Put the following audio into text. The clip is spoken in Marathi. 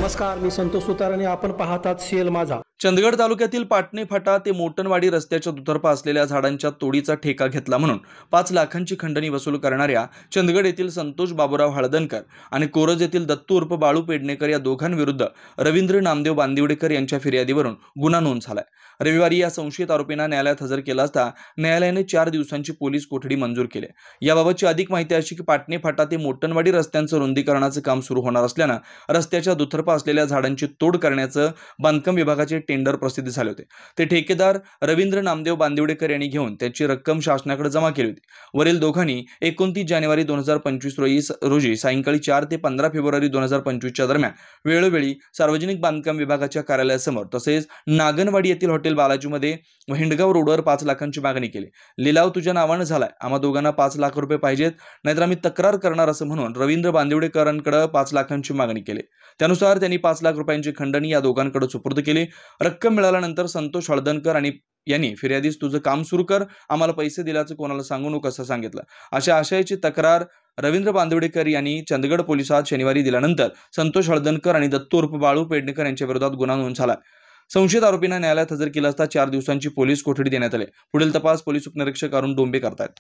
नमस्कार, मी संतोष सुतार आणि आपण पाहतात सीएल माझा. चंदगड तालुक्यातील पाटणे फाटा ते मोटनवाडी रस्त्याच्या दुतर्फा असलेल्या झाडांच्या तोडीचा ठेका घेतला म्हणून 5 लाखांची खंडणी वसूल करणाऱ्या चंदगड येथील संतोष बाबूराव हळदणकर आणि कोरज येथील दत्तू उर्फ बाळू पेडणेकर या दोघांविरुद्ध रवींद्र नामदेव बांदिवडेकर यांच्या फिर्यादीवरून गुन्हा नोंद झालाय. रविवारी या संशयित आरोपींना न्यायालयात हजर केला असता न्यायालयाने 4 दिवसांची पोलीस कोठडी मंजूर केली. याबाबतची अधिक माहिती अशी की पाटणे फाटा ते मोटनवाडी रस्त्यांचं रुंदीकरणाचं काम सुरू होणार असल्यानं रस्त्याच्या दुतर्फा असलेल्या झाडांची तोड करण्याचं बांधकाम विभागाचे टेंडर प्रसिद्ध झाले होते. ते ठेकेदार रवींद्र नामदेव बांदिवडेकर यांनी घेऊन त्याची रक्कम शासनाकडे जमा केली होती. वरील दोघांनी 29 जानेवारी 2025 रोजी सायंकाळी 4 ते 15 फेब्रुवारी 2025 दरम्यान वेळोवेळी सार्वजनिक बांधकाम विभागाच्या कार्यालयासमोर तसेच नागनवाडी येथील हॉटेल बालाजीमध्ये हिंडगाव रोडवर 5 लाखांची मागणी केली. लिलाव तुझ्या नावानं झालाय, आम्हा दोघांना 5 लाख रुपये पाहिजेत, नाहीतर आम्ही तक्रार करणार असं म्हणून रवींद्र बांदिवडेकरांकडे 5 लाखांची मागणी केली. त्यानुसार त्यांनी 5 लाख रुपयांची खंडणी या दोघांकडे सुपूर्द केली. रक्कम मिळाल्यानंतर संतोष हळदणकर यांनी फिर्यादीस तुझं काम सुरू कर, आम्हाला पैसे दिल्याचं कोणाला सांगू नको असं सांगितलं. अशा आशयाची तक्रार रवींद्र बांदिवडेकर यांनी चंदगड पोलिसात शनिवारी दिल्यानंतर संतोष हळदणकर आणि दत्तू उर्फ बाळू पेडणेकर यांच्या विरोधात गुन्हा नोंद झाला. संशयित आरोपींना न्यायालयात हजर केलं असता 4 दिवसांची पोलीस कोठडी देण्यात आली. पुढील तपास पोलीस उपनिरीक्षक अरुण डोंबे करतायत.